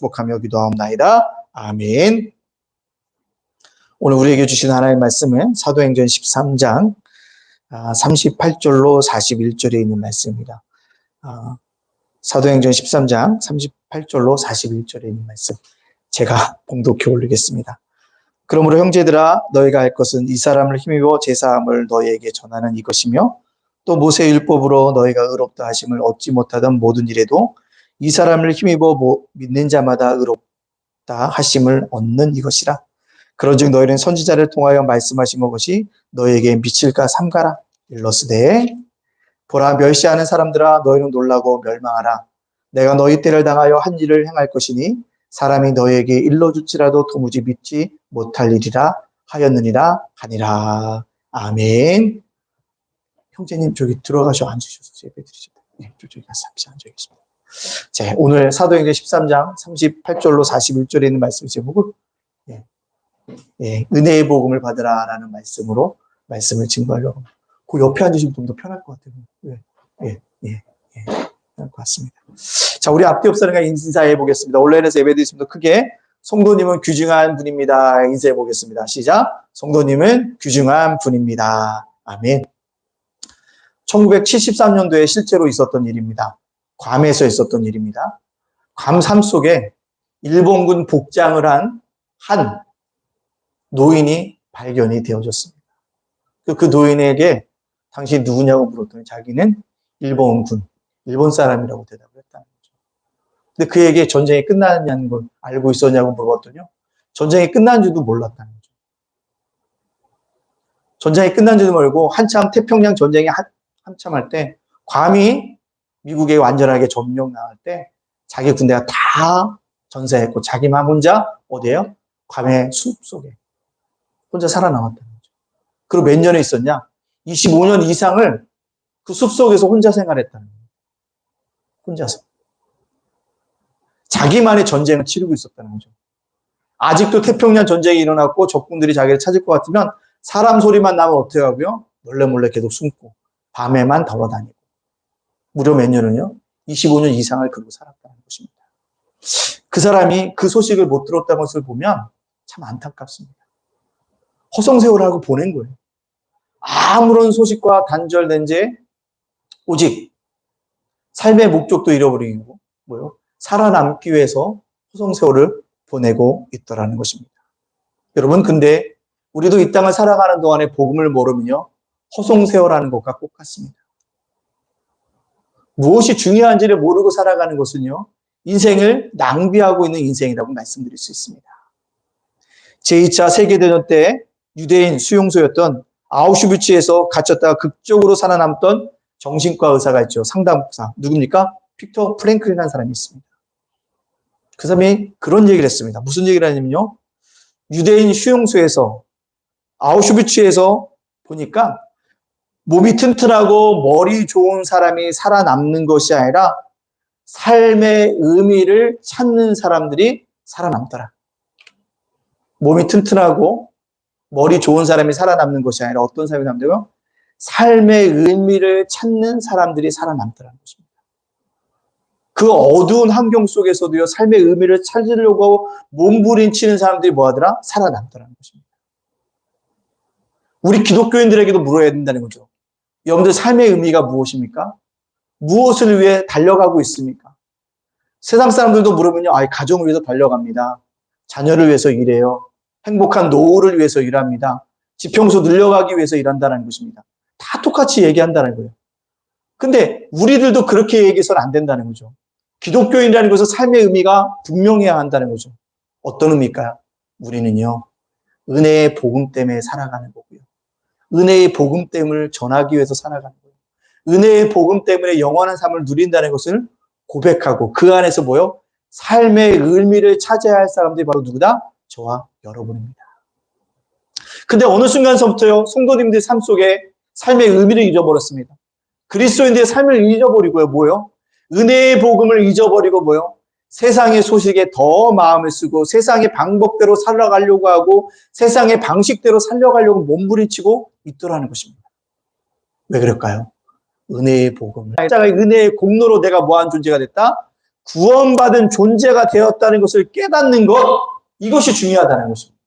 축복하며 기도하옵나이다. 아멘. 오늘 우리에게 주신 하나님의 말씀은 사도행전 13장 38절로 41절에 있는 말씀입니다. 사도행전 13장 38절로 41절에 있는 말씀, 제가 봉독해 올리겠습니다. 그러므로 형제들아, 너희가 할 것은 이 사람을 힘입어 제사함을 너희에게 전하는 이것이며, 또 모세의 율법으로 너희가 의롭다 하심을 얻지 못하던 모든 일에도 이 사람을 힘입어 믿는 자마다 의롭다 하심을 얻는 이것이라. 그런즉 너희는 선지자를 통하여 말씀하신 것이 너희에게 미칠까 삼가라. 일러스되 보라, 멸시하는 사람들아, 너희는 놀라고 멸망하라. 내가 너희 때를 당하여 한 일을 행할 것이니 사람이 너희에게 일러줄지라도 도무지 믿지 못할 일이라 하였느니라 하니라. 아멘. 형제님, 저기 들어가셔 앉으셔서 예배 드리시다. 네, 저기 가서 잠시 앉아있습니다. 자, 오늘 사도행전 13장 38절로 41절에 있는 말씀 제목은 은혜의 복음을 받으라라는 말씀으로 말씀을 증거하려고 합니다. 그 옆에 앉으시면 좀 더 편할 것 같아요. 편할 것 같습니다. 자, 우리 앞뒤 옆사람과 인사해 보겠습니다. 온라인에서 예배 드리시면 크게, 성도님은 귀중한 분입니다. 인사해 보겠습니다. 시작. 성도님은 귀중한 분입니다. 아멘. 1973년도에 실제로 있었던 일입니다. 괌에서 있었던 일입니다. 괌 산속에 일본군 복장을 한 노인이 발견이 되어졌습니다. 그 노인에게 당신이 누구냐고 물었더니 자기는 일본 사람이라고 대답을 했다는 거죠. 근데 그에게 전쟁이 끝났냐는 걸 알고 있었냐고 물어봤더니요, 전쟁이 끝난 줄도 몰랐다는 거죠. 전쟁이 끝난 줄도 모르고 한참 태평양 전쟁이 한참 할 때, 괌이 미국에 완전하게 점령 나갈 때 자기 군대가 다 전사했고 자기만 혼자 어디에요? 괌의 숲 속에 혼자 살아남았다는 거죠. 그리고 몇 년에 있었냐? 25년 이상을 그 숲속에서 혼자 생활했다는 거예요. 혼자서. 자기만의 전쟁을 치르고 있었다는 거죠. 아직도 태평양 전쟁이 일어났고 적군들이 자기를 찾을 것 같으면 사람 소리만 나면 어떻게 하고요? 몰래 계속 숨고 밤에만 돌아다니고. 무려 몇 년은요? 25년 이상을 그러고 살았다는 것입니다. 그 사람이 그 소식을 못 들었다는 것을 보면 참 안타깝습니다. 허송세월하고 보낸 거예요. 아무런 소식과 단절된 채 오직 삶의 목적도 잃어버리고 살아남기 위해서 허송세월을 보내고 있더라는 것입니다. 여러분, 근데 우리도 이 땅을 살아가는 동안에 복음을 모르면요, 허송세월하는 것과 똑같습니다. 무엇이 중요한지를 모르고 살아가는 것은요, 인생을 낭비하고 있는 인생이라고 말씀드릴 수 있습니다. 제2차 세계대전 때 유대인 수용소였던 아우슈비츠에서 갇혔다가 극적으로 살아남던 정신과 의사가 있죠. 상담사. 누굽니까? 빅터 프랭클이라는 사람이 있습니다. 그 사람이 그런 얘기를 했습니다. 무슨 얘기를 하냐면요, 유대인 수용소에서, 아우슈비츠에서 보니까 몸이 튼튼하고 머리 좋은 사람이 살아남는 것이 아니라 삶의 의미를 찾는 사람들이 살아남더라. 몸이 튼튼하고 머리 좋은 사람이 살아남는 것이 아니라 어떤 사람이 남다고요? 삶의 의미를 찾는 사람들이 살아남더라는 것입니다. 그 어두운 환경 속에서도요, 삶의 의미를 찾으려고 몸부림치는 사람들이 뭐하더라? 살아남더라는 것입니다. 우리 기독교인들에게도 물어야 된다는 거죠. 여러분들 삶의 의미가 무엇입니까? 무엇을 위해 달려가고 있습니까? 세상 사람들도 물으면요, 가정을 위해서 달려갑니다. 자녀를 위해서 일해요. 행복한 노후를 위해서 일합니다. 지평수 늘려가기 위해서 일한다는 것입니다. 다 똑같이 얘기한다는 거예요. 근데 우리들도 그렇게 얘기해서는 안 된다는 거죠. 기독교인이라는 것은 삶의 의미가 분명해야 한다는 거죠. 어떤 의미일까요? 우리는요, 은혜의 복음 때문에 살아가는 거고요. 은혜의 복음 때문을 전하기 위해서 살아가는 거예요. 은혜의 복음 때문에 영원한 삶을 누린다는 것을 고백하고 그 안에서 삶의 의미를 찾아야 할 사람들이 바로 누구다? 저와 여러분입니다. 근데 어느 순간서부터요, 성도님들의 삶 속에 삶의 의미를 잊어버렸습니다. 그리스도인들의 삶을 잊어버리고요, 은혜의 복음을 잊어버리고 세상의 소식에 더 마음을 쓰고 세상의 방법대로 살아가려고 하고 세상의 방식대로 살려가려고 몸부림치고 있더라는 것입니다. 왜 그럴까요? 은혜의 복음을, 은혜의 공로로 내가 뭐한 존재가 됐다? 구원받은 존재가 되었다는 것을 깨닫는 것, 이것이 중요하다는 것입니다.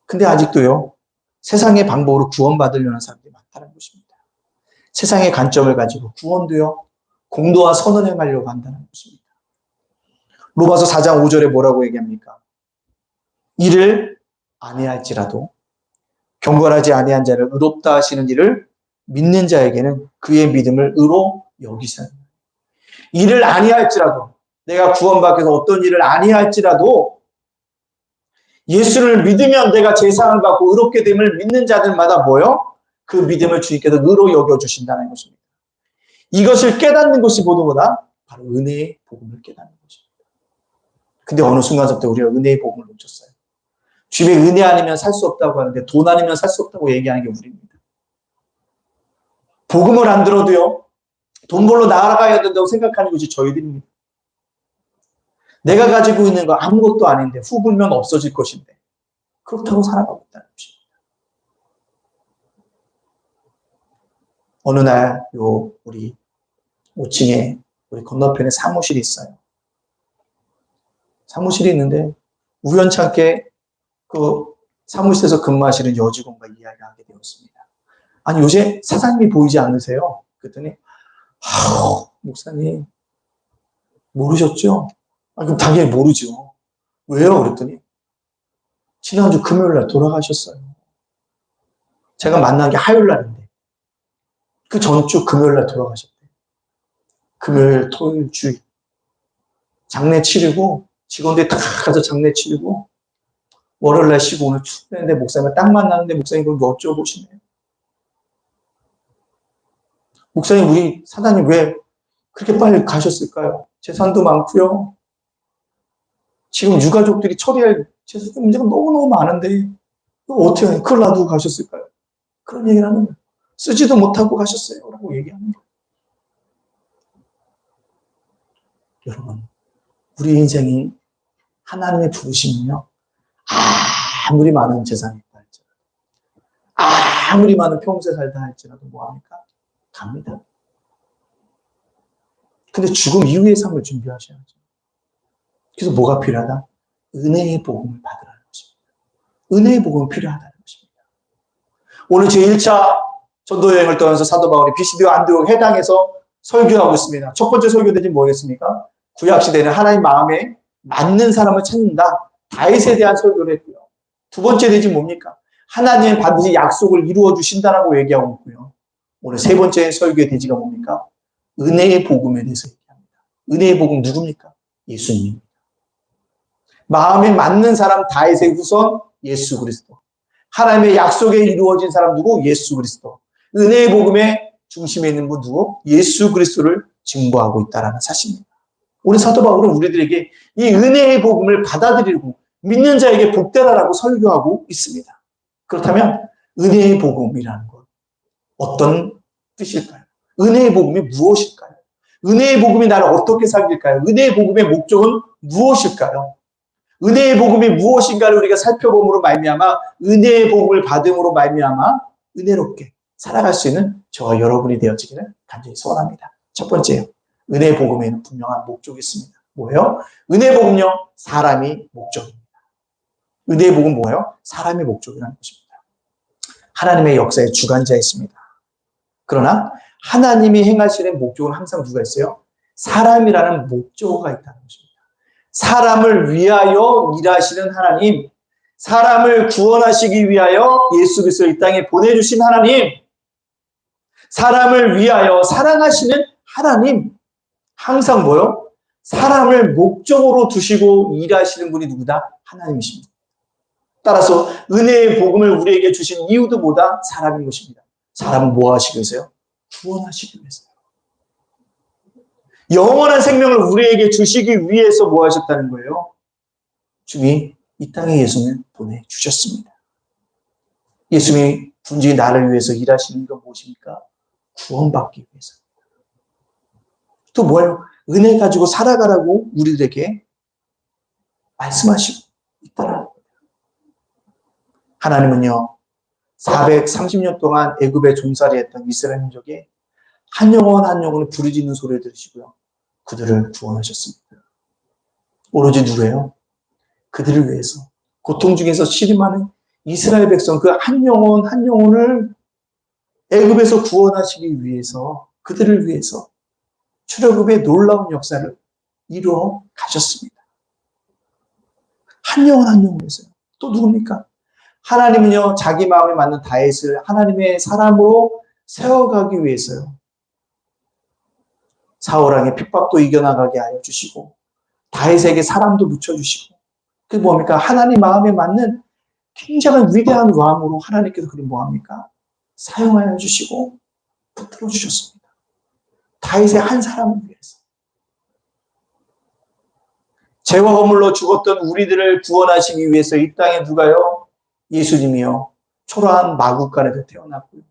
근데 아직도요, 세상의 방법으로 구원받으려는 사람들이 많다는 것입니다. 세상의 관점을 가지고 구원도요, 공도와 선을 행하려고 한다는 것입니다. 로마서 4장 5절에 뭐라고 얘기합니까? 이를 아니할지라도 경건하지 아니한 자를 의롭다 하시는 이를 믿는 자에게는 그의 믿음을 의로 여기시는. 이를 아니할지라도, 내가 구원받기 위해서 어떤 일을 아니할지라도 예수를 믿으면 내가 제사함을 받고 의롭게 됨을 믿는 자들마다 뭐요? 그 믿음을 주님께서 의로 여겨주신다는 것입니다. 이것을 깨닫는 것이 모두보다 바로 은혜의 복음을 깨닫는 것입니다. 근데 어느 순간부터 우리가 은혜의 복음을 놓쳤어요. 주님의 은혜 아니면 살 수 없다고 하는데 돈 아니면 살 수 없다고 얘기하는 게 우리입니다. 복음을 안 들어도요, 돈 벌러 나아가야 된다고 생각하는 것이 저희들입니다. 내가 가지고 있는 거 아무것도 아닌데 후불면 없어질 것인데 그렇다고 살아가고 있다는 것입니다. 어느 날 우리 5층에 우리 건너편에 사무실이 있어요. 사무실이 있는데 우연찮게 그 사무실에서 근무하시는 여직원과 이야기를 하게 되었습니다. 아니, 요새 사장님이 보이지 않으세요? 그랬더니 목사님 모르셨죠? 그럼 당연히 모르죠. 왜요? 그랬더니 지난주 금요일날 돌아가셨어요. 제가 만난 게 화요일날인데 그 전주 금요일날 돌아가셨대요. 금요일, 토요일, 주일 장례 치르고 직원들이 다 가서 장례 치르고 월요일날 쉬고 오늘 출근했는데 목사님을 딱 만났는데 목사님 그걸 여쭤보시네요. 목사님, 우리 사장님 왜 그렇게 빨리 가셨을까요? 재산도 많고요. 지금 유가족들이 처리할 재산 문제가 너무너무 많은데 어떻게 해요? 그걸 놔두고 가셨을까요? 그런 얘기를 하는 거예요. 쓰지도 못하고 가셨어요 라고 얘기하는 거예요. 여러분, 우리 인생이 하나님의 부르심은요, 아무리 많은 재산이 있다 할지라도, 아무리 많은 평생 살다 할지라도 뭐합니까? 갑니다. 근데 죽음 이후의 삶을 준비하셔야죠. 그래서 뭐가 필요하다? 은혜의 복음을 받으라는 것입니다. 은혜의 복음은 필요하다는 것입니다. 오늘 제1차 전도여행을 떠나서 사도 바울이 비시디오 안디옥 해당에서 설교하고 있습니다. 첫 번째 설교 대목이 뭐겠습니까? 구약시대는 하나님 마음에 맞는 사람을 찾는다. 다윗에 대한 설교를 했고요. 두 번째 대목이 뭡니까? 하나님은 반드시 약속을 이루어 주신다라고 얘기하고 있고요. 오늘 세 번째 설교의 대지가 뭡니까? 은혜의 복음에 대해서 얘기합니다. 은혜의 복음 누굽니까? 예수님. 마음에 맞는 사람 다윗의 후손 예수 그리스도. 하나님의 약속에 이루어진 사람 누구? 예수 그리스도. 은혜의 복음의 중심에 있는 분 누구? 예수 그리스도를 증거하고 있다는 사실입니다. 우리 사도 바울은 우리들에게 이 은혜의 복음을 받아들이고 믿는 자에게 복되라라고 설교하고 있습니다. 그렇다면 은혜의 복음이라는 것 어떤 뜻일까요? 은혜의 복음이 무엇일까요? 은혜의 복음이 나를 어떻게 살릴까요? 은혜의 복음의 목적은 무엇일까요? 은혜의 복음이 무엇인가를 우리가 살펴봄으로 말미암아 은혜의 복음을 받음으로 말미암아 은혜롭게 살아갈 수 있는 저와 여러분이 되어지기를 간절히 소원합니다. 첫 번째요. 은혜의 복음에는 분명한 목적이 있습니다. 뭐예요? 은혜의 복음요. 사람이 목적입니다. 은혜의 복음은 뭐예요? 사람의 목적이라는 것입니다. 하나님의 역사의 주관자이십니다. 그러나 하나님이 행하시는 목적은 항상 누가 있어요? 사람이라는 목적어가 있다는 것입니다. 사람을 위하여 일하시는 하나님, 사람을 구원하시기 위하여 예수 그리스도를 이 땅에 보내주신 하나님, 사람을 위하여 사랑하시는 하나님, 항상 뭐요? 사람을 목적으로 두시고 일하시는 분이 누구다? 하나님이십니다. 따라서 은혜의 복음을 우리에게 주신 이유도 뭐다? 사람인 것입니다. 사람은 뭐 하시기 위해서요? 구원하시기 위해서요. 영원한 생명을 우리에게 주시기 위해서 뭐 하셨다는 거예요? 주님이 이 땅에 예수님을 보내주셨습니다. 예수님이 분주히 나를 위해서 일하시는 건 무엇입니까? 구원받기 위해서입니다. 또 뭐예요? 은혜 가지고 살아가라고 우리들에게 말씀하시고 있다는 거예요. 하나님은요, 430년 동안 애굽에 종살이했던 이스라엘 민족에 한 영혼 한 영혼을 부르짖는 소리를 들으시고요. 그들을 구원하셨습니다. 오로지 누구예요? 그들을 위해서 고통 중에서 시름하는 이스라엘 백성 그 한 영혼 한 영혼을 애굽에서 구원하시기 위해서 그들을 위해서 출애굽의 놀라운 역사를 이루어 가셨습니다. 한 영혼 한 영혼에서요. 또 누굽니까? 하나님은요, 자기 마음에 맞는 다윗을 하나님의 사람으로 세워가기 위해서요. 사울왕의 핍박도 이겨나가게 하여 주시고 다윗에게 사람도 붙여주시고 그게 뭡니까? 하나님 마음에 맞는 굉장한 위대한 왕으로 하나님께서 그를 뭐합니까? 사용하여 주시고 붙들어 주셨습니다. 다윗의 한 사람을 위해서. 죄와 허물로 죽었던 우리들을 구원하시기 위해서 이 땅에 누가요? 예수님이요. 초라한 마구간에서 태어났고요.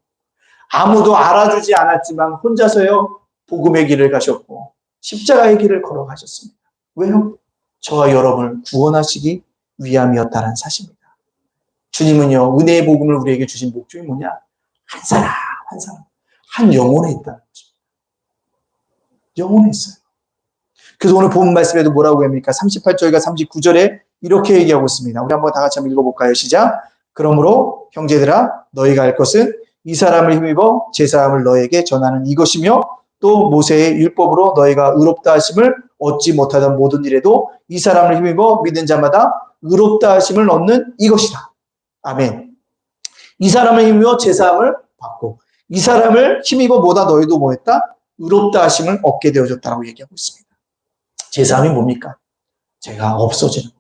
아무도 알아주지 않았지만 혼자서요. 복음의 길을 가셨고 십자가의 길을 걸어가셨습니다. 왜요? 저와 여러분을 구원하시기 위함이었다는 사실입니다. 주님은요. 은혜의 복음을 우리에게 주신 목적이 뭐냐? 한 사람 한 사람 한 영혼에 있다는 것입니다. 영혼에 있어요. 그래서 오늘 본 말씀에도 뭐라고 합니까? 38절과 39절에 이렇게 얘기하고 있습니다. 우리 한번 다 같이 한번 읽어볼까요? 시작. 그러므로 형제들아 너희가 할 것은 이 사람을 힘입어 제 사람을 너에게 전하는 이것이며 또 모세의 율법으로 너희가 의롭다 하심을 얻지 못하던 모든 일에도 이 사람을 힘입어 믿는 자마다 의롭다 하심을 얻는 이것이다. 아멘. 이 사람을 힘입어 제 사람을 받고 이 사람을 힘입어 뭐다 너희도 뭐했다? 의롭다 하심을 얻게 되어졌다고 얘기하고 있습니다. 제 사람이 뭡니까? 제가 없어지는 겁니다.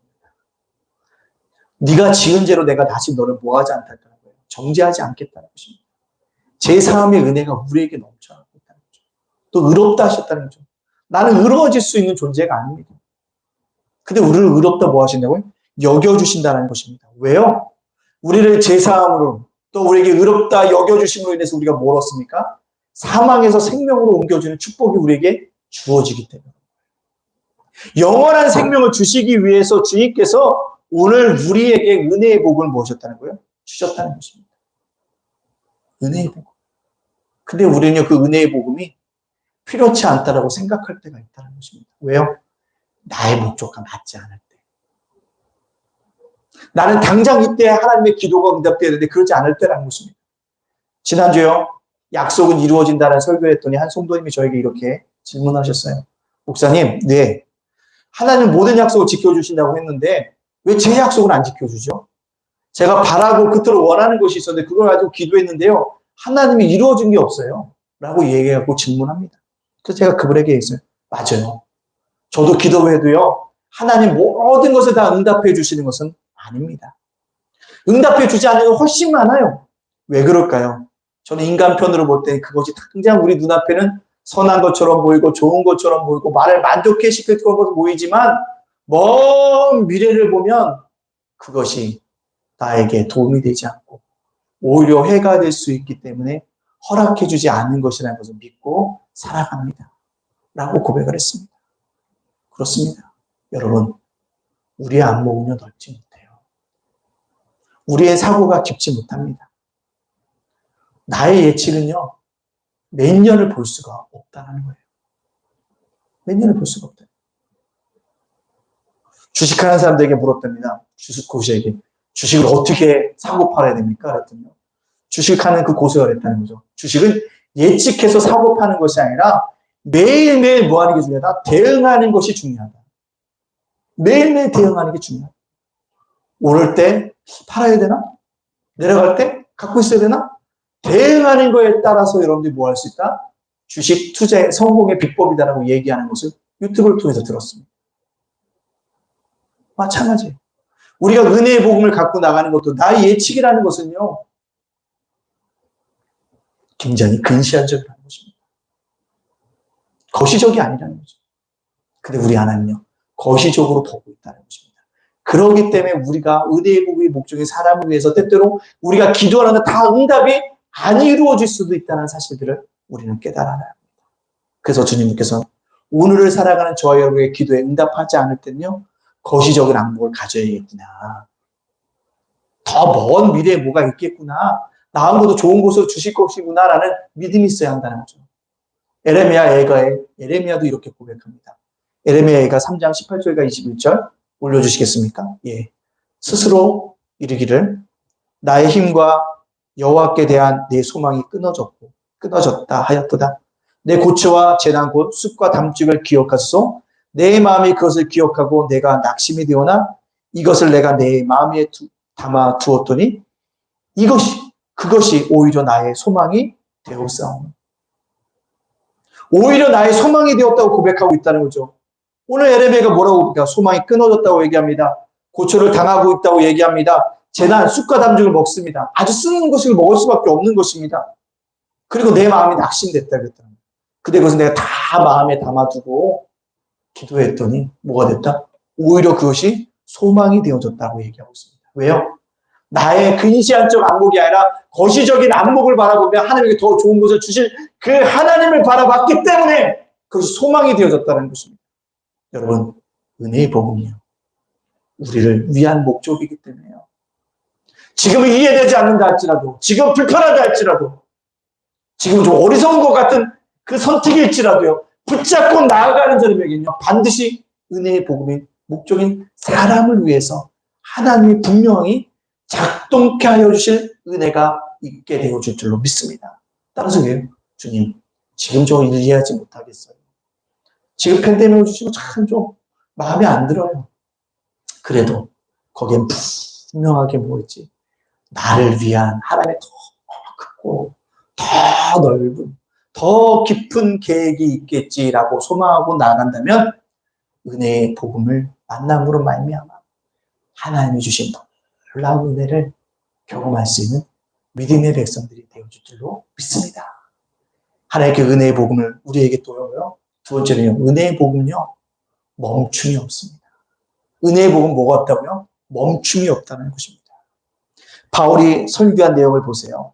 네가 지은 죄로 내가 다시 너를 뭐하지 않다는 거예요. 정죄하지 않겠다는 것입니다. 제 사람의 은혜가 우리에게 넘쳐나고 있다는 거죠. 또 의롭다 하셨다는 거죠. 나는 의로워질 수 있는 존재가 아닙니다. 근데 우리를 의롭다 뭐 하신다고요? 여겨주신다는 것입니다. 왜요? 우리를 제 사람으로 또 우리에게 의롭다 여겨주심으로 인해서 우리가 뭘 얻습니까? 사망에서 생명으로 옮겨주는 축복이 우리에게 주어지기 때문에 영원한 생명을 주시기 위해서 주님께서 오늘 우리에게 은혜의 복을 무엇이었다는 거예요? 주셨다는 것입니다. 은혜의 복음. 근데 우리는 그 은혜의 복음이 필요치 않다라고 생각할 때가 있다는 것입니다. 왜요? 나의 목적과 맞지 않을 때. 나는 당장 이때 하나님의 기도가 응답되어야 되는데 그러지 않을 때라는 것입니다. 지난주에요. 약속은 이루어진다는 설교를 했더니 한 성도님이 저에게 이렇게 질문하셨어요. 목사님, 네. 하나님 모든 약속을 지켜주신다고 했는데 왜 제 약속을 안 지켜주죠? 제가 바라고 그토록 원하는 것이 있었는데 그걸 가지고 기도했는데요. 하나님이 이루어진 게 없어요. 라고 얘기하고 질문합니다. 그래서 제가 그분에게 했어요. 맞아요. 저도 기도해도요. 하나님 모든 것을 다 응답해 주시는 것은 아닙니다. 응답해 주지 않는 건 훨씬 많아요. 왜 그럴까요? 저는 인간편으로 볼 때 그것이 당장 우리 눈앞에는 선한 것처럼 보이고 좋은 것처럼 보이고 말을 만족해 시킬 것처럼 보이지만 먼 미래를 보면 그것이 나에게 도움이 되지 않고 오히려 해가 될 수 있기 때문에 허락해 주지 않는 것이라는 것을 믿고 살아갑니다. 라고 고백을 했습니다. 그렇습니다. 여러분, 우리의 안목은요 넓지 못해요. 우리의 사고가 깊지 못합니다. 나의 예측은요 몇 년을 볼 수가 없다는 거예요. 몇 년을 볼 수가 없다. 주식하는 사람들에게 물었답니다. 고수에게 주식을 어떻게 사고 팔아야 됩니까? 그랬더니요. 주식하는 그 고수가 그랬다는 거죠. 주식은 예측해서 사고 파는 것이 아니라 매일매일 뭐 하는 게 중요하다? 대응하는 것이 중요하다. 매일매일 대응하는 게 중요하다. 오를 때 팔아야 되나? 내려갈 때 갖고 있어야 되나? 대응하는 거에 따라서 여러분들이 뭐 할 수 있다? 주식 투자의 성공의 비법이다라고 얘기하는 것을 유튜브를 통해서 들었습니다. 마찬가지예요. 우리가 은혜의 복음을 갖고 나가는 것도 나의 예측이라는 것은요. 굉장히 근시안적이라는 것입니다. 거시적이 아니라는 거죠. 근데 우리 하나님은요. 거시적으로 보고 있다는 것입니다. 그렇기 때문에 우리가 은혜의 복음의 목적인 사람을 위해서 때때로 우리가 기도하는 다 응답이 안 이루어질 수도 있다는 사실들을 우리는 깨달아야 합니다. 그래서 주님께서 오늘을 살아가는 저와 여러분의 기도에 응답하지 않을 때는요. 거시적인 안목을 가져야겠구나. 더 먼 미래에 뭐가 있겠구나. 나은 것도 좋은 곳으로 주실 것이구나 라는 믿음이 있어야 한다는 거죠. 에레미야도 이렇게 고백합니다. 에레미야 애가 3장 18절과 21절 올려주시겠습니까? 예. 스스로 이르기를 나의 힘과 여호와께 대한 내 소망이 끊어졌다 하였도다. 내 고초와 재난 곧 쑥과 담죽을 기억하소서. 내 마음이 그것을 기억하고 내가 낙심이 되오나 이것을 내가 내 마음에 담아 두었더니 그것이 오히려 나의 소망이 되었사오니. 오히려 나의 소망이 되었다고 고백하고 있다는 거죠. 오늘 에레미야가 뭐라고 합니까? 소망이 끊어졌다고 얘기합니다. 고초를 당하고 있다고 얘기합니다. 재난, 쑥과 담죽을 먹습니다. 아주 쓰는 것을 먹을 수밖에 없는 것입니다. 그리고 내 마음이 낙심됐다 그랬다. 근데 그것을 내가 다 마음에 담아두고 기도했더니 뭐가 됐다? 오히려 그것이 소망이 되어졌다고 얘기하고 있습니다. 왜요? 나의 근시안적 안목이 아니라 거시적인 안목을 바라보며 하나님에게 더 좋은 것을 주실 그 하나님을 바라봤기 때문에 그것이 소망이 되어졌다는 것입니다. 여러분, 은혜의 복음이요. 우리를 위한 목적이기 때문에요. 지금은 이해되지 않는다 할지라도, 지금 불편하다 할지라도, 지금 좀 어리석은 것 같은 그 선택일지라도요, 붙잡고 나아가는 사람에게는요, 반드시 은혜의 복음의 목적인 사람을 위해서 하나님이 분명히 작동케 하여 주실 은혜가 있게 되어줄 줄로 믿습니다. 따라서 그래요. 주님, 지금 저 일 이해하지 못하겠어요. 지금 팬데믹을 주시고 참 좀 마음에 안 들어요. 그래도 거기엔 분명하게 뭐였지? 나를 위한 하나님의 더 크고 더 넓은 더 깊은 계획이 있겠지라고 소망하고 나아간다면 은혜의 복음을 만남으로 말미암아 하나님이 주신 놀라운 은혜를 경험할 수 있는 믿음의 백성들이 되어줄 줄로 믿습니다. 하나님께 은혜의 복음을 우리에게 또요. 두 번째는요. 은혜의 복음은요. 멈춤이 없습니다. 은혜의 복음 뭐가 없다고요? 멈춤이 없다는 것입니다. 바울이 설교한 내용을 보세요.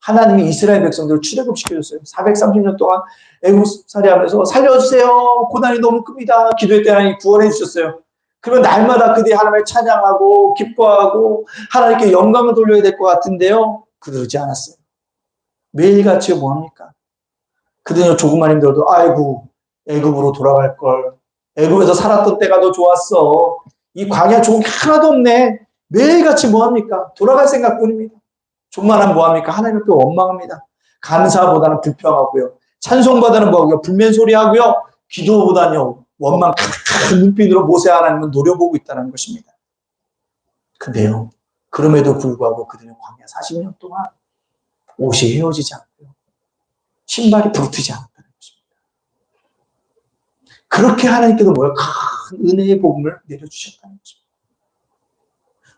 하나님이 이스라엘 백성들을 출애굽시켜줬어요. 430년 동안 애국살이하면서 살려주세요. 고난이 너무 큽니다. 기도했더니 하나님이 구원해 주셨어요. 그러면 날마다 그들이 하나님을 찬양하고 기뻐하고 하나님께 영광을 돌려야 될 것 같은데요. 그러지 않았어요. 매일같이 뭐합니까? 그들은 조금만 힘들어도 아이고 애굽으로 돌아갈 걸. 애굽에서 살았던 때가 더 좋았어. 이 광야 좋은 게 하나도 없네. 매일같이 뭐합니까? 돌아갈 생각뿐입니다. 좀만하면 뭐합니까? 하나님 앞에 원망합니다. 감사보다는 불평하고요. 찬송보다는 뭐하고요? 불면소리하고요. 기도보다는요. 원망 가득한 눈빛으로 모세 하나님은 노려보고 있다는 것입니다. 근데요. 그럼에도 불구하고 그들은 광야 40년 동안 옷이 헤어지지 않고요. 신발이 부르트지 않았다는 것입니다. 그렇게 하나님께서 뭐예요? 큰 은혜의 복음을 내려주셨다는 것입니다.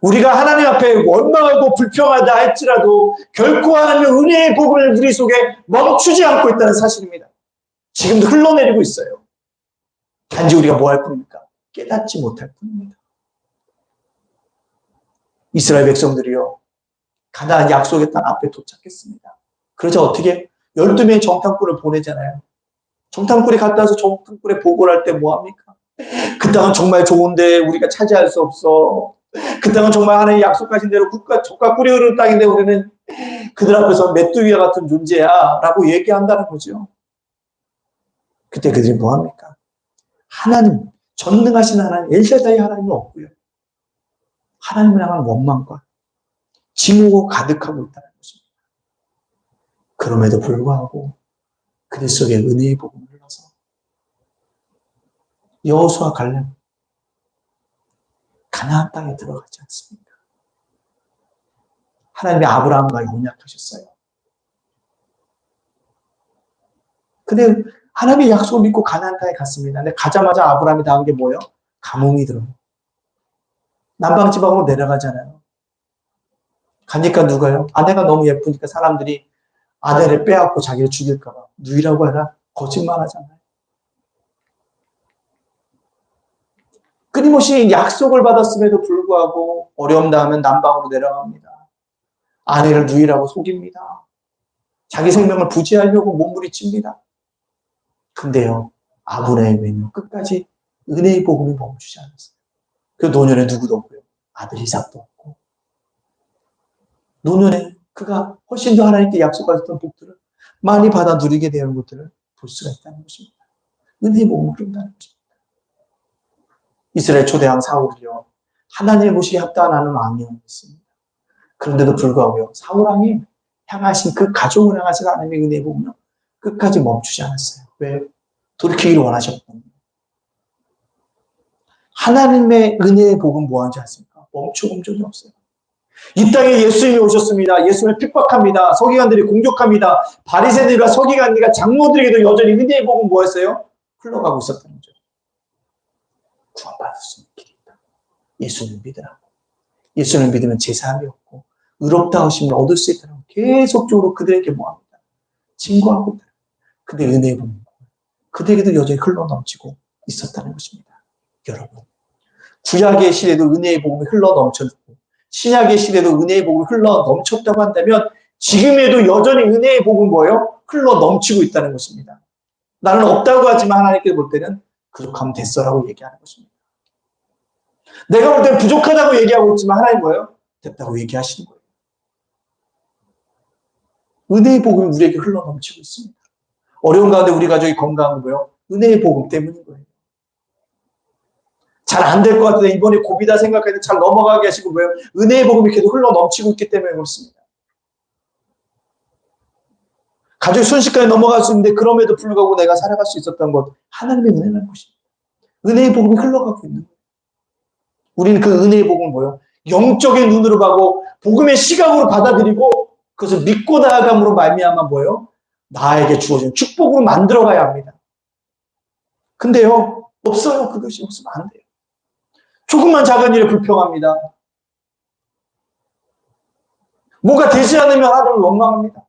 우리가 하나님 앞에 원망하고 불평하다 할지라도 결코 하나님의 은혜의 복음을 우리 속에 멈추지 않고 있다는 사실입니다. 지금도 흘러내리고 있어요. 단지 우리가 뭐 할 뿐입니까? 깨닫지 못할 뿐입니다. 이스라엘 백성들이요. 가나안 약속의 땅 앞에 도착했습니다. 그러자 어떻게 12명의 정탐꾼을 보내잖아요. 정탐꾼이 갔다 와서 정탐꾼에 보고를 할 때 뭐합니까? 그 땅은 정말 좋은데 우리가 차지할 수 없어. 그 땅은 정말 하나님의 약속하신 대로 젖과 꿀이 흐르는 땅인데 우리는 그들 앞에서 메뚜기와 같은 존재야 라고 얘기한다는 거죠. 그때 그들이 뭐합니까? 하나님, 전능하신 하나님, 엘샤다이 하나님은 없고요. 하나님을 향한 원망과 증오가 가득하고 있다는 것입니다. 그럼에도 불구하고 그들 속에 은혜의 복음을 흘러서 여호수아 갈렙 가나안 땅에 들어가지 않습니까? 하나님이 아브라함과 언약하셨어요. 근데 하나님의 약속을 믿고 가나안 땅에 갔습니다. 근데 가자마자 아브라함이 당한 게 뭐예요? 감흥이 들어요. 남방지방으로 내려가잖아요. 가니까 누가요? 아내가 너무 예쁘니까 사람들이 아내를 빼앗고 자기를 죽일까 봐 누이라고 하나 거짓말하잖아요. 끊임없이 약속을 받았음에도 불구하고 어려움 당하면 남방으로 내려갑니다. 아내를 누이라고 속입니다. 자기 생명을 부지하려고 몸부림칩니다. 근데요, 아브라함은 끝까지 은혜의 복음이 멈추지 않았어요. 그 노년에 누구도 없고요. 아들 이삭도 없고. 노년에 그가 훨씬 더 하나님께 약속하셨던 복들을 많이 받아 누리게 되는 것들을 볼 수가 있다는 것입니다. 은혜의 복음을 흐른다는 것입니다. 이스라엘 초대왕 사울이요, 하나님의 보시기에 합당한 하는 왕이었습니다. 그런데도 불구하고 사울 왕이 향하신 그 가족을 향하신 하나님의 은혜의 복음은 끝까지 멈추지 않았어요. 왜? 돌이키기를 원하셨거든요. 하나님의 은혜의 복음 뭐하는지 아십니까? 멈춰본 적이 없어요. 이 땅에 예수님이 오셨습니다. 예수님을 핍박합니다. 서기관들이 공격합니다. 바리새인들과 서기관들과 장로들에게도 여전히 은혜의 복음 뭐였어요? 흘러가고 있었다는 거죠. 구원받을 수 있는 길이 있다. 예수님을 믿으라. 예수님을 믿으면 제사함이 없고 의롭다 하심을 얻을 수 있다는 계속적으로 그들에게 뭐합니다? 증거하고 있다. 그들의 은혜의 복음, 그들에게도 여전히 흘러넘치고 있었다는 것입니다. 여러분, 구약의 시대도 은혜의 복음이 흘러넘쳤고 신약의 시대도 은혜의 복음이 흘러넘쳤다고 한다면 지금에도 여전히 은혜의 복음 뭐예요? 흘러넘치고 있다는 것입니다. 나는 없다고 하지만 하나님께 볼 때는 부족하면 됐어라고 얘기하는 것입니다. 내가 볼 때는 부족하다고 얘기하고 있지만 하나님 뭐예요? 됐다고 얘기하시는 거예요. 은혜의 복음이 우리에게 흘러넘치고 있습니다. 어려운 가운데 우리 가족이 건강한 거예요. 은혜의 복음 때문인 거예요. 잘 안 될 것 같은데 이번에 고비다 생각하는데 잘 넘어가게 하시고 뭐예요? 은혜의 복음이 계속 흘러넘치고 있기 때문에 그렇습니다. 가족이 순식간에 넘어갈 수 있는데 그럼에도 불구하고 내가 살아갈 수 있었던 것, 하나님의 은혜라는 것입니다. 은혜의 복음이 흘러가고 있는 거예요. 우리는 그 은혜의 복음을 뭐예요? 영적인 눈으로 보고 복음의 시각으로 받아들이고 그것을 믿고 나아감으로 말미암아 뭐예요? 나에게 주어진 축복으로 만들어가야 합니다. 근데요, 없어요. 그것이 없으면 안 돼요. 조금만 작은 일에 불평합니다. 뭐가 되지 않으면 하나님을 원망합니다.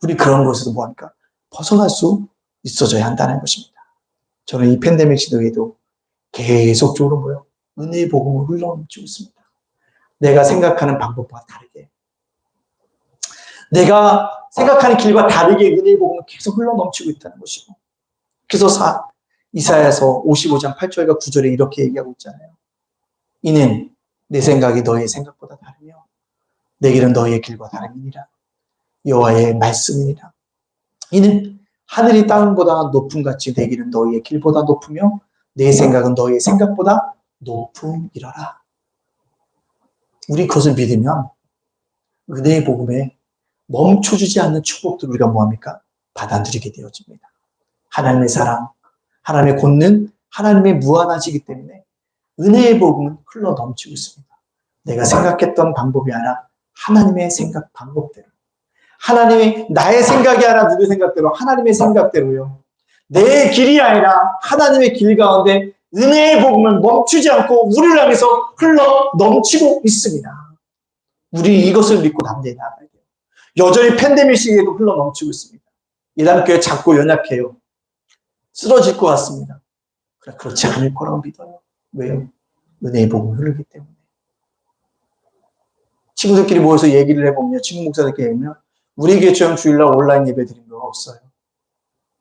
우리 그런 것에서 뭐합니까? 벗어날 수 있어져야 한다는 것입니다. 저는 이 팬데믹 시대에도 계속적으로 뭐예요? 은혜의 복음을 흘러넘치고 있습니다. 내가 생각하는 방법과 다르게, 내가 생각하는 길과 다르게 은혜의 복음은 계속 흘러넘치고 있다는 것이고, 그래서 이사야서 55장 8절과 9절에 이렇게 얘기하고 있잖아요. 이는 내 생각이 너희의 생각보다 다르며 내 길은 너희의 길과 다름이니라. 여호와의 말씀이니라. 이는 하늘이 땅보다 높음 같이 내 길은 너희의 길보다 높으며 내 생각은 너희의 생각보다 높음이러라. 우리 그것을 믿으면 은혜의 복음에 멈춰주지 않는 축복들을 우리가 뭐합니까? 받아들이게 되어집니다. 하나님의 사랑, 하나님의 권능, 하나님의 무한하시기 때문에 은혜의 복음은 흘러넘치고 있습니다. 내가 생각했던 방법이 아니라 하나님의 생각 방법대로, 하나님의 나의 생각이 아니라 누구의 생각대로, 하나님의 생각대로요. 내 길이 아니라 하나님의 길 가운데 은혜의 복음은 멈추지 않고 우리를 향해서 흘러넘치고 있습니다. 우리 이것을 믿고 담대히 나아가야 돼요. 여전히 팬데믹 시기에도 흘러넘치고 있습니다. 예단교회 작고 연약해요. 쓰러질 것 같습니다. 그렇지 않을 거라고 믿어요. 왜요? 은혜의 복음이 흐르기 때문에. 친구들끼리 모여서 얘기를 해보면, 친구 목사들끼리 해보면 우리 교회처럼 주일날 온라인 예배 드린 거 없어요.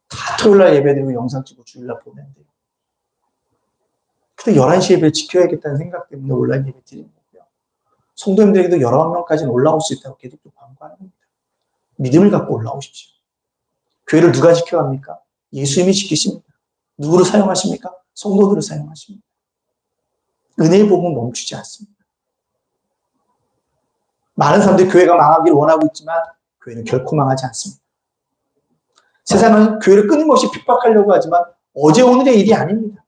다 토요일날 예배 드리고 영상 찍고 주일날 보면 돼요. 근데 11시 예배 지켜야겠다는 생각 때문에 온라인 예배 드리는 거고요. 성도님들에게도 19명까지는 올라올 수 있다고 계속 광고하는 겁니다. 믿음을 갖고 올라오십시오. 교회를 누가 지켜갑니까? 예수님이 지키십니다. 누구를 사용하십니까? 성도들을 사용하십니다. 은혜의 복음은 멈추지 않습니다. 많은 사람들이 교회가 망하기를 원하고 있지만 교회는 결코 망하지 않습니다. 세상은 교회를 끊임없이 핍박하려고 하지만 어제 오늘의 일이 아닙니다.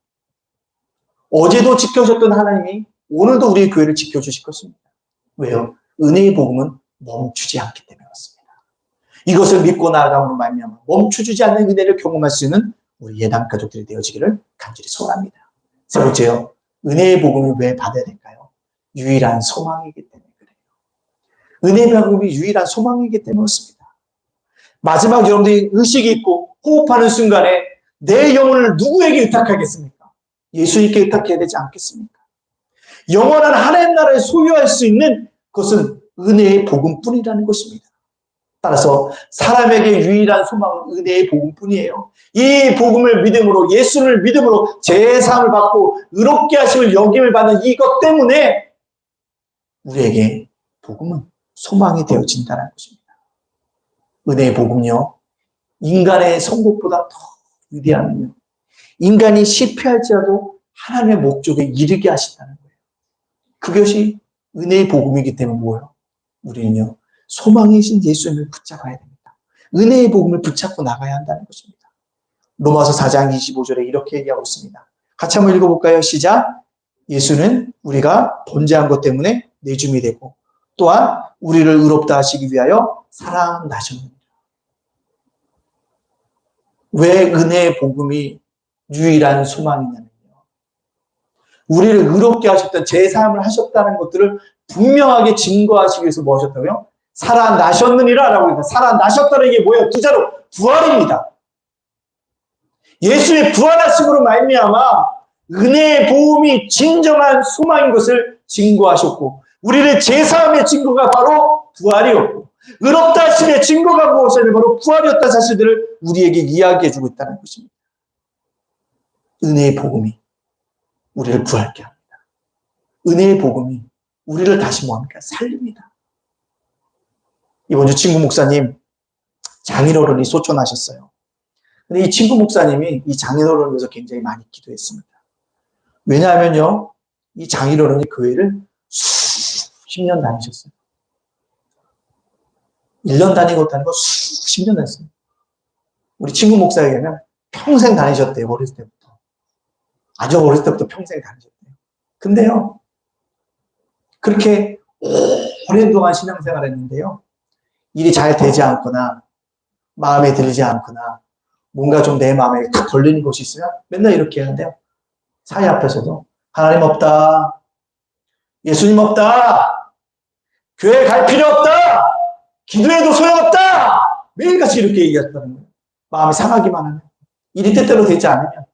어제도 지켜주셨던 하나님이 오늘도 우리의 교회를 지켜주실 것입니다. 왜요? 은혜의 복음은 멈추지 않기 때문에 그렇습니다. 이것을 믿고 나아감으로 말미암아 멈춰주지 않는 은혜를 경험할 수 있는 우리 예당 가족들이 되어지기를 간절히 소원합니다. 세 번째요. 은혜의 복음을 왜 받아야 될까요? 유일한 소망이기 때문에 그래요. 은혜의 복음이 유일한 소망이기 때문에 그렇습니다. 마지막 여러분들이 의식이 있고 호흡하는 순간에 내 영혼을 누구에게 의탁하겠습니까? 예수님께 의탁해야 되지 않겠습니까? 영원한 하나님 나라를 소유할 수 있는 것은 은혜의 복음뿐이라는 것입니다. 따라서 사람에게 유일한 소망은 은혜의 복음뿐이에요. 이 복음을 믿음으로, 예수를 믿음으로 제사함을 받고 의롭게 하심을 여김을 받는 이것 때문에 우리에게 복음은 소망이 되어진다는 것입니다. 은혜의 복음요, 인간의 성공보다 더 위대하면요, 인간이 실패할지라도 하나님의 목적에 이르게 하신다는 거예요. 그것이 은혜의 복음이기 때문에 뭐예요? 우리는요, 소망이신 예수님을 붙잡아야 됩니다. 은혜의 복음을 붙잡고 나가야 한다는 것입니다. 로마서 4장 25절에 이렇게 얘기하고 있습니다. 같이 한번 읽어볼까요? 시작. 예수는 우리가 범죄한 것 때문에 내줌이 되고 또한 우리를 의롭다 하시기 위하여 살아나셨느니라. 왜 은혜의 복음이 유일한 소망이냐면요, 우리를 의롭게 하셨던 제사함을 하셨다는 것들을 분명하게 증거하시기 위해서 뭐 하셨다고요? 살아나셨느니라 라고 합니다. 살아나셨다는 게 뭐예요? 두자로 부활입니다. 예수의 부활하심으로 말미암아 은혜의 복음이 진정한 소망인 것을 증거하셨고, 우리를 제사함의 증거가 바로 부활이었고, 의롭다 하심의 증거가 무엇이냐면 바로 부활이었다는 사실들을 우리에게 이야기해주고 있다는 것입니다. 은혜의 복음이 우리를 부활케 합니다. 은혜의 복음이 우리를 다시 뭐합니까? 살립니다. 이번 주 친구 목사님 장인어른이 소천하셨어요. 근데 이 친구 목사님이 이 장인어른을 위해서 굉장히 많이 기도했습니다. 왜냐하면요, 이 장인어른이 교회를 수십 년 다니셨어요. 1년 다닌 것도 아니고 수십 년 다녔어요. 우리 친구 목사에게는 평생 다니셨대요. 어렸을 때부터. 아주 어렸을 때부터 평생 다니셨대요. 근데요, 그렇게 오랜 동안 신앙생활을 했는데요, 일이 잘 되지 않거나 마음에 들지 않거나 뭔가 좀 내 마음에 탁 걸리는 것이 있으면 맨날 이렇게 하는데요, 사회 앞에서도 하나님 없다, 예수님 없다, 교회 갈 필요 없다, 기도해도 소용없다, 매일같이 이렇게 얘기했다는 거예요. 마음이 상하기만 하면, 일이 뜻대로 되지 않으면.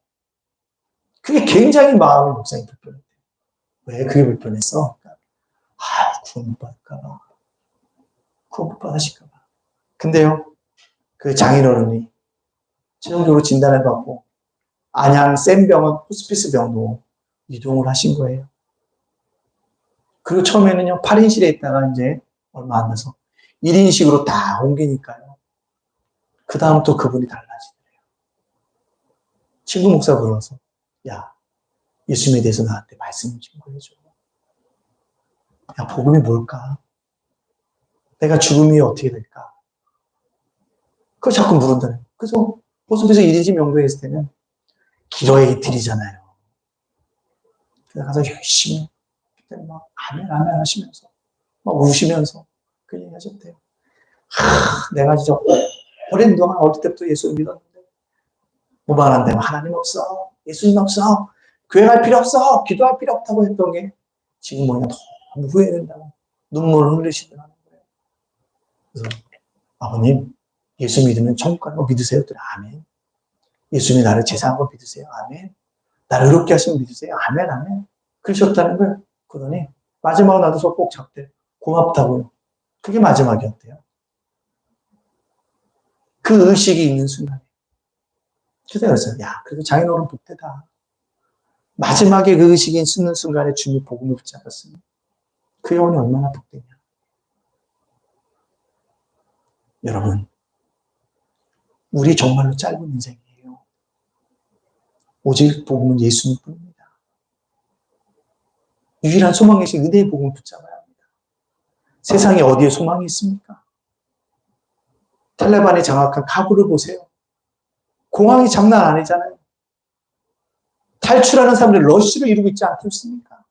그게 굉장히 마음이 목사님 불편했대요. 왜 그게 불편했어? 구원 못 받을까봐, 구원 못 받으실까봐. 근데요, 그 장인어른이 최종적으로 진단을 받고 안양 센병원 호스피스 병으로 이동을 하신 거예요. 그리고 처음에는요, 8인실에 있다가 이제 얼마 안 돼서 1인식으로 다 옮기니까요, 그 다음부터 그분이 달라지더래요. 친구 목사 불러서, 야, 예수님에 대해서 나한테 말씀 좀 해줘. 야, 복음이 뭘까? 내가 죽음이 어떻게 될까? 그걸 자꾸 물은다는 거예요. 그래서 호스피스 1인식 명도에 있을 때는 기도의 이틀이잖아요. 그래서 가서 열심히 그때 막 아멘 하시면서 막 우시면서 그 얘기 하셨대요. 내가 진짜 오랜 동안 어릴 때부터 예수를 믿었는데 뭐만 한다면 하나님 없어, 예수님 없어, 교회 갈 필요 없어, 기도할 필요 없다고 했던 게 지금 뭐냐, 너무 후회된다고 눈물을 흘리시더라는 거예요. 그래서 아버님, 예수 믿으면 천국 가는 거 믿으세요? 아멘. 예수님이 나를 제사한 거 믿으세요? 아멘. 나를 의롭게 하시면 믿으세요? 아멘, 아멘. 그러셨다는 거예요. 그러더니 마지막으로 나도 꼭 잡대. 고맙다고요. 그게 마지막이었대요. 그 의식이 있는 순간에. 그래서 그랬어요. 야, 그래도 장인어른 복되다. 마지막에 그 의식이 있는 순간에 주님이 복음을 붙잡았으니 그 영혼이 얼마나 복되냐. 여러분, 우리 정말로 짧은 인생이에요. 오직 복음은 예수님 뿐입니다. 유일한 소망이신 은혜의 복음을 붙잡아야 합니다. 세상에 어디에 소망이 있습니까? 탈레반이 장악한 카불을 보세요. 공항이 장난 아니잖아요. 탈출하는 사람들이 러쉬를 이루고 있지 않겠습니까?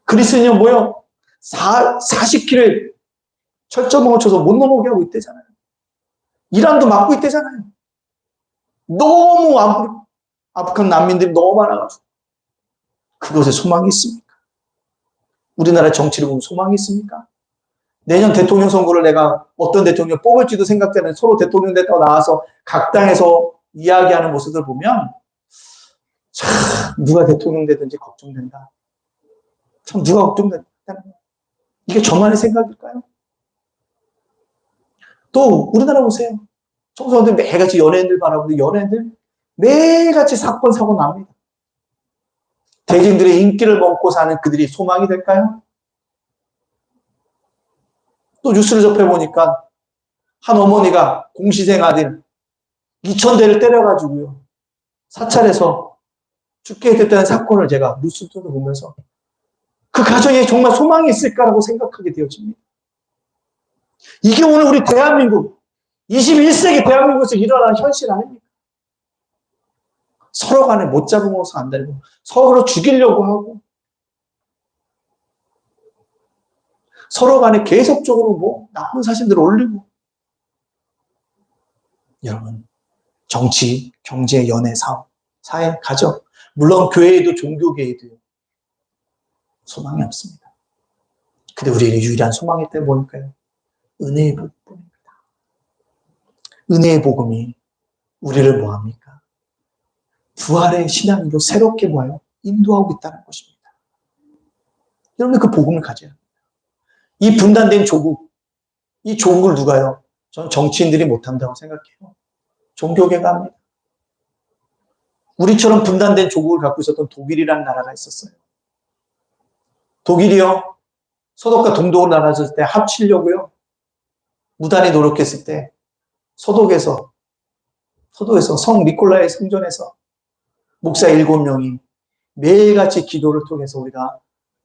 그리스는요, 뭐요? 40km 철저 멈춰서 못 넘어오게 하고 있대잖아요. 이란도 막고 있대잖아요. 너무 아프간 난민들이 너무 많아가지고. 그것에 소망이 있습니까? 우리나라 정치를 보면 소망이 있습니까? 내년 대통령 선거를 내가 어떤 대통령 뽑을지도 생각되는, 서로 대통령 됐다고 나와서 각 당에서 이야기하는 모습을 보면 참 누가 대통령 되든지 걱정된다. 참 누가 걱정된다. 이게 저만의 생각일까요? 또 우리나라 보세요. 청소년들 매일같이 연예인들 바라보는데 연예인들 매일같이 사건 사고 납니다. 대중들의 인기를 먹고 사는 그들이 소망이 될까요? 또 뉴스를 접해보니까 한 어머니가 공시생 아들 2,000대를 때려가지고요. 사찰에서 죽게 됐다는 사건을 제가 뉴스를 보면서 그 가정에 정말 소망이 있을까라고 생각하게 되어집니다. 이게 오늘 우리 대한민국 21세기 대한민국에서 일어나는 현실 아닙니까? 서로 간에 못 잡으면서 안 되고 서로 죽이려고 하고 서로 간에 계속적으로 뭐 나쁜 사실들을 올리고 여러분 정치, 경제, 연애, 사업, 사회, 가정 물론 교회에도 종교계에도요. 소망이 없습니다. 근데 우리에게 유일한 소망이 있다면 뭘까요? 은혜의 복음입니다. 은혜의 복음이 우리를 뭐합니까? 부활의 신앙으로 새롭게 뭐예요? 인도하고 있다는 것입니다. 여러분 그 복음을 가져야 합니다. 이 분단된 조국, 이 조국을 누가요? 저는 정치인들이 못한다고 생각해요. 종교계가 합니다. 우리처럼 분단된 조국을 갖고 있었던 독일이라는 나라가 있었어요. 독일이요. 서독과 동독으로 나눠졌을 때 합치려고요. 무단히 노력했을 때 서독에서 성 니콜라의 성전에서 목사 7명이 매일같이 기도를 통해서 우리가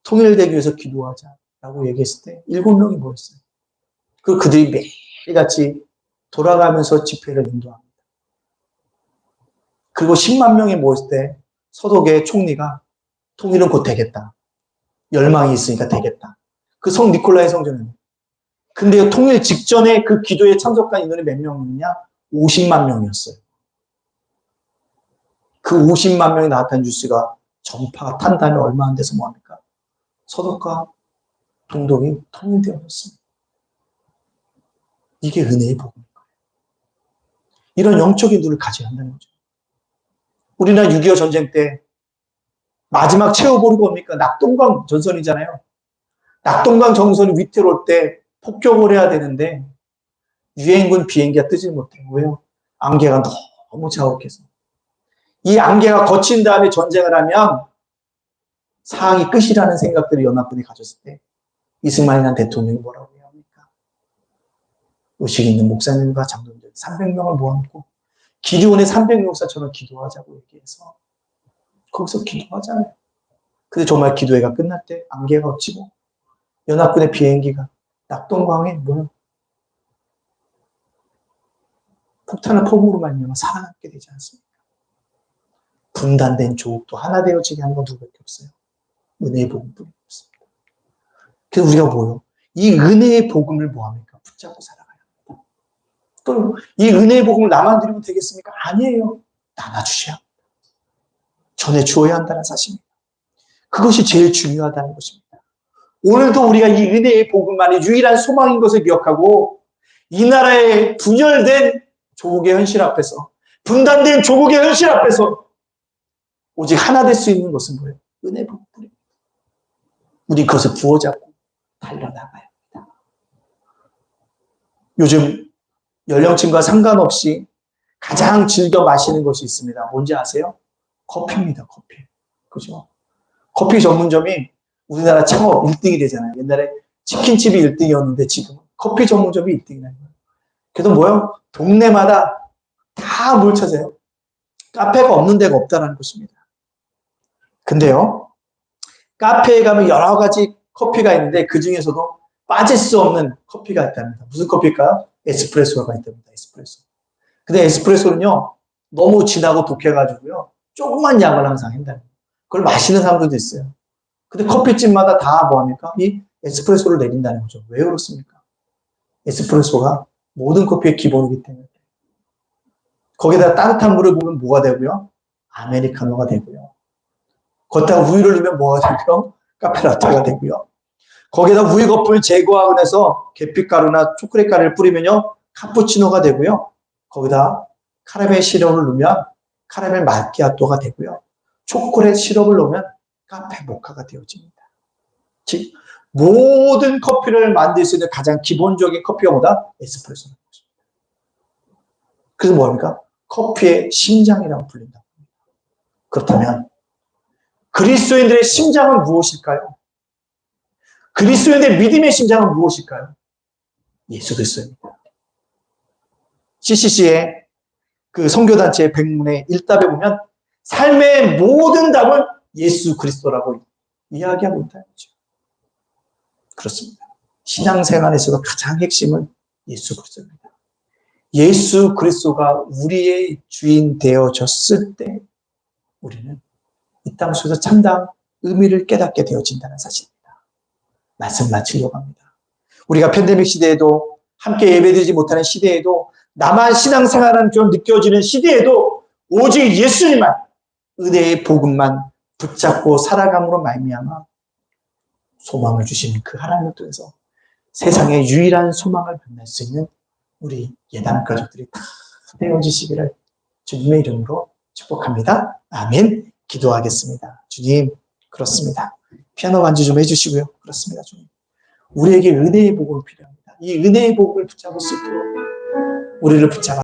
통일되기 위해서 기도하자라고 얘기했을 때 7명이 모였어요. 그들이 매일같이 돌아가면서 집회를 인도합니다. 그리고 10만 명이 모였을 때 서독의 총리가 통일은 곧 되겠다. 열망이 있으니까 되겠다. 그 성 니콜라의 성전은. 근데 통일 직전에 그 기도에 참석한 인원이 몇 명이냐? 50만 명이었어요. 그 50만 명이 나왔다는 뉴스가 전파가 탄 다음에 얼마 안 돼서 뭐합니까? 서독과 동독이 통일되어졌습니다. 이게 은혜의 복음인 거예요. 이런 영적인 눈을 가져야 한다는 거죠. 우리나라 6.25 전쟁 때 마지막 최후보루가 뭡니까? 낙동강 전선이잖아요. 낙동강 전선이 위태로울 때 폭격을 해야 되는데 유엔군 비행기가 뜨지 못해요. 왜요? 안개가 너무 자욱해서. 이 안개가 거친 다음에 전쟁을 하면 상황이 끝이라는 생각들을 연합군이 가졌을 때 이스마일이라는 대통령이 뭐라고 해야 합니까? 의식 있는 목사님과 장로들 300명을 모아놓고 기드온의 300용사처럼 기도하자고 얘기해서 거기서 기도하잖아요. 근데 정말 기도회가 끝날 때 안개가 걷히고 연합군의 비행기가 낙동강에 뭐야? 폭탄을 포부로 말미암아 살아남게 되지 않습니까? 분단된 조국도 하나 되어지게 하는 건 누구밖에 없어요. 은혜의 복음뿐이 없습니다. 그래서 우리가 뭐요? 이 은혜의 복음을 뭐합니까? 붙잡고 살아가야 합니다. 또 이 은혜의 복음을 나만 드리면 되겠습니까? 아니에요. 나눠주셔야 합니다. 전해주어야 한다는 사실입니다. 그것이 제일 중요하다는 것입니다. 오늘도 우리가 이 은혜의 복음만이 유일한 소망인 것을 기억하고 이 나라의 분열된 조국의 현실 앞에서 분단된 조국의 현실 앞에서 오직 하나 될 수 있는 것은 뭐예요? 은혜의 복음입니다. 우리 그것을 부어잡고 달려나가야 합니다. 요즘 연령층과 상관없이 가장 즐겨 마시는 것이 있습니다. 뭔지 아세요? 커피입니다. 커피. 그죠? 커피 전문점이 우리나라 창업 1등이 되잖아요. 옛날에 치킨집이 1등이었는데 지금 커피 전문점이 1등이 나요. 그래서 뭐요? 동네마다 다 뭘 찾아요? 카페가 없는 데가 없다는 것입니다. 근데요, 카페에 가면 여러 가지 커피가 있는데 그 중에서도 빠질 수 없는 커피가 있답니다. 무슨 커피일까요? 에스프레소가 있답니다. 에스프레소. 근데 에스프레소는요, 너무 진하고 독해가지고요, 조그만 양을 항상 한다는 거예요. 그걸 마시는 사람들도 있어요. 근데 커피집마다 다 뭐합니까? 이 에스프레소를 내린다는 거죠. 왜 그렇습니까? 에스프레소가 모든 커피의 기본이기 때문에. 거기다 따뜻한 물을 부으면 뭐가 되고요? 아메리카노가 되고요. 거기다가 우유를 넣으면 뭐가 되고요? 카페라떼가 되고요. 거기다 우유 거품을 제거하고 나서 계피가루나 초콜릿 가루를 뿌리면요, 카푸치노가 되고요. 거기다 카라멜 시럽을 넣으면 카라멜 마키아토가 되고요. 초콜릿 시럽을 넣으면 카페 모카가 되어집니다. 즉 모든 커피를 만들 수 있는 가장 기본적인 커피가 뭐다? 에스프레소라는 것입니다. 그래서 뭐합니까? 커피의 심장이라고 불린다. 그렇다면 그리스도인들의 심장은 무엇일까요? 그리스도인들의 믿음의 심장은 무엇일까요? 예수 그리스도입니다. CCC의 그 선교단체의 백문의 1답에 보면 삶의 모든 답은 예수 그리스도라고 이야기하고 있다는 거죠. 그렇습니다. 신앙생활에서도 가장 핵심은 예수 그리스도입니다. 예수 그리스도가 우리의 주인 되어졌을 때 우리는 이 땅 속에서 참다운 의미를 깨닫게 되어진다는 사실입니다. 말씀 마치려고 합니다. 우리가 팬데믹 시대에도 함께 예배드리지 못하는 시대에도 나만 신앙생활은 좀 느껴지는 시대에도 오직 예수님만 은혜의 복음만 붙잡고 살아감으로 말미암아 소망을 주시는 그 하나님을 통해서 세상의 유일한 소망을 만날 수 있는 우리 예담 가족들이 다 되어지시기를 주님의 이름으로 축복합니다. 아멘. 기도하겠습니다. 주님, 그렇습니다. 피아노 반주 좀 해주시고요. 그렇습니다. 주님. 우리에게 은혜의 복음이 필요합니다. 이 은혜의 복음을 붙잡을 수 있도록 우리를 붙잡아